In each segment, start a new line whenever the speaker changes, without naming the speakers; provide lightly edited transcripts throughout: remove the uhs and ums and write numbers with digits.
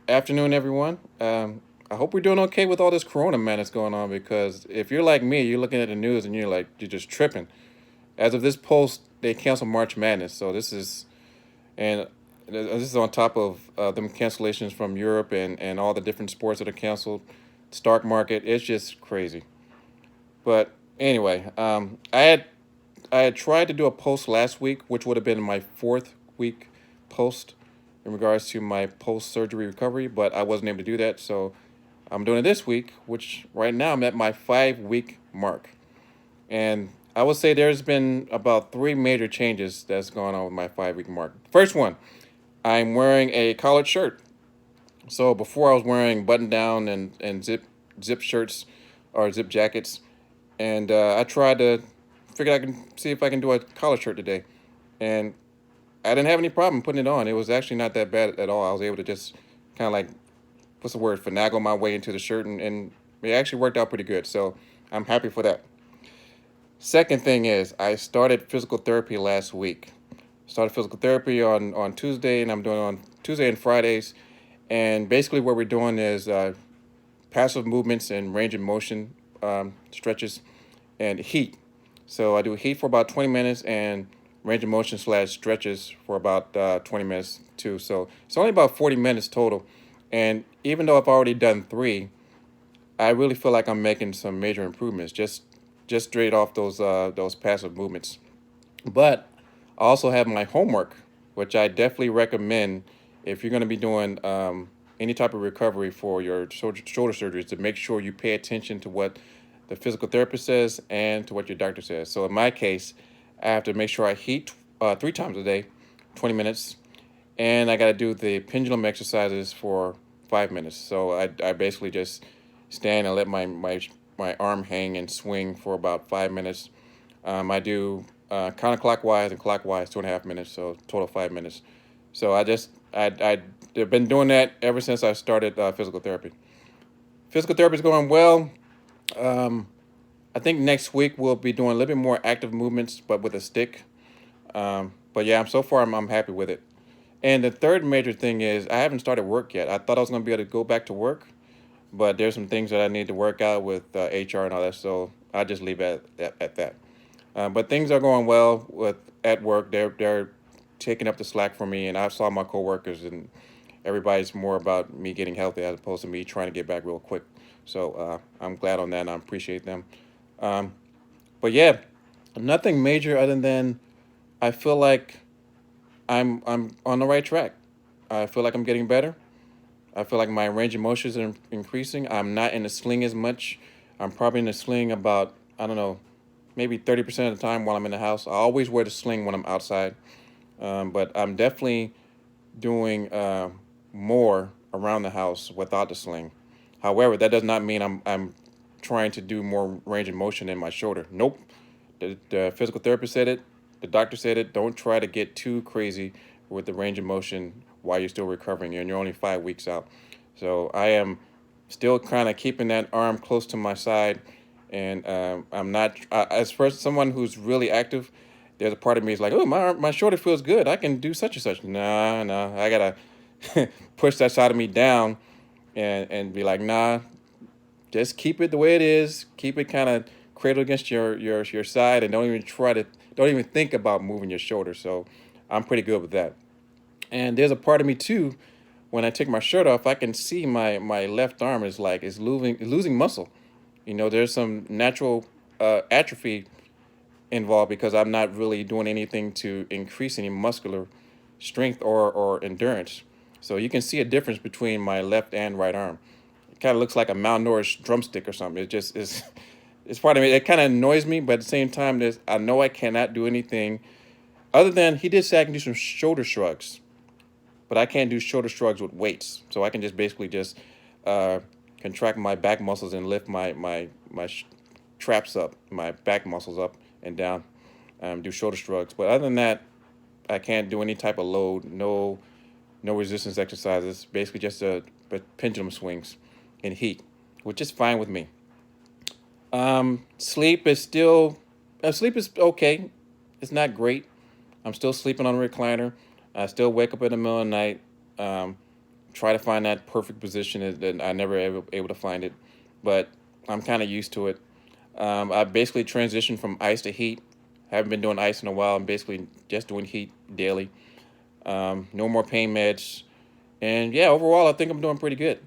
Afternoon, everyone. I hope we're doing okay with all this Corona madness going on. Because if you're like me, you're looking at the news and you're just tripping. As of this post, they canceled March Madness, so this is on top of them cancellations from Europe and all the different sports that are canceled. Stock market, it's just crazy. But anyway, I had tried to do a post last week, which would have been my fourth week post in regards to my post surgery recovery, but I wasn't able to do that. So I'm doing it this week, which right now I'm at my 5 week mark. And I would say there's been about three major changes that's gone on with my 5 week mark. First one, I'm wearing a collared shirt. So before I was wearing button down and zip shirts or zip jackets, and I tried to figure I can see if I can do a collar shirt today, and I didn't have any problem putting it on. It was actually not that bad at all. I was able to just kind of like what's the word, finagle my way into the shirt, and it actually worked out pretty good. So I'm happy for that. Second thing is I started physical therapy last week. Started physical therapy on Tuesday, and I'm doing it on Tuesday and Fridays. And basically, what we're doing is passive movements and range of motion stretches and heat. So I do heat for about 20 minutes and range of motion slash stretches for about 20 minutes too. So it's only about 40 minutes total. And even though I've already done three, I really feel like I'm making some major improvements just straight off those passive movements. But I also have my homework, which I definitely recommend if you're going to be doing any type of recovery for your shoulder surgeries, to make sure you pay attention to what the physical therapist says and to what your doctor says. So in my case, I have to make sure I heat 3 times a day, 20 minutes, and I got to do the pendulum exercises for 5 minutes. So I basically just stand and let my arm hang and swing for about 5 minutes. I do counterclockwise and clockwise 2.5 minutes, so total 5 minutes. So I've been doing that ever since I started physical therapy. Physical therapy is going well. Um, I think next week we'll be doing a little bit more active movements, but with a stick. But yeah, so far I'm happy with it. And the third major thing is I haven't started work yet. I thought I was going to be able to go back to work, but there's some things that I need to work out with HR and all that. So I'll just leave it at that. But things are going well with at work. They're taking up the slack for me, and I saw my coworkers, and everybody's more about me getting healthy as opposed to me trying to get back real quick. So I'm glad on that, and I appreciate them. Um, but yeah, nothing major other than I feel like I'm on the right track. I feel like I'm getting better. I feel like my range of motions are increasing. I'm not in the sling as much. I'm probably in the sling about, I don't know, maybe 30% of the time while I'm in the house. I always wear the sling when I'm outside, but I'm definitely doing more around the house without the sling. However, that does not mean I'm trying to do more range of motion in my shoulder. Nope. The physical therapist said it. The doctor said it. Don't try to get too crazy with the range of motion while you're still recovering and you're only 5 weeks out. So I am still kind of keeping that arm close to my side, and I'm not as for someone who's really active. There's a part of me is like, oh, my shoulder feels good. I can do such and such. Nah, nah, I gotta push that side of me down and be like, nah, just keep it the way it is. Keep it kind of cradle against your side, and don't even think about moving your shoulder. So I'm pretty good with that. And there's a part of me too, when I take my shirt off, I can see my left arm is losing muscle. There's some natural atrophy involved because I'm not really doing anything to increase any muscular strength or endurance. So you can see a difference between my left and right arm. It kind of looks like a malnourished drumstick or something. It just is. It's part of me. It kind of annoys me, but at the same time, I know I cannot do anything other than he did say I can do some shoulder shrugs, but I can't do shoulder shrugs with weights. So I can just basically just uh, contract my back muscles and lift my traps up, my back muscles up and down, do shoulder shrugs. But other than that, I can't do any type of load, no resistance exercises. Basically, just pendulum swings and heat, which is fine with me. Sleep is still sleep is okay. It's not great. I'm still sleeping on a recliner. I still wake up in the middle of the night. Um, try to find that perfect position, and I never able to find it, but I'm kind of used to it. I basically transitioned from ice to heat. Haven't been doing ice in a while. I'm basically just doing heat daily. No more pain meds, and yeah, overall, I think I'm doing pretty good.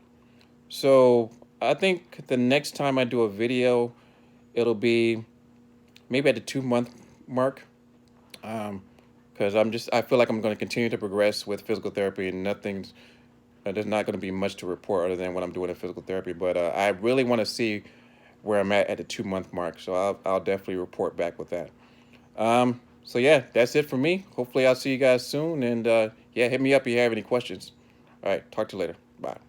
So I think the next time I do a video, it'll be maybe at the 2 month mark. Um, because I feel like I'm going to continue to progress with physical therapy, and there's not going to be much to report other than what I'm doing in physical therapy. But I really want to see where I'm at the 2 month mark. So I'll definitely report back with that. So yeah, that's it for me. Hopefully I'll see you guys soon. And yeah, hit me up if you have any questions. All right, talk to you later. Bye.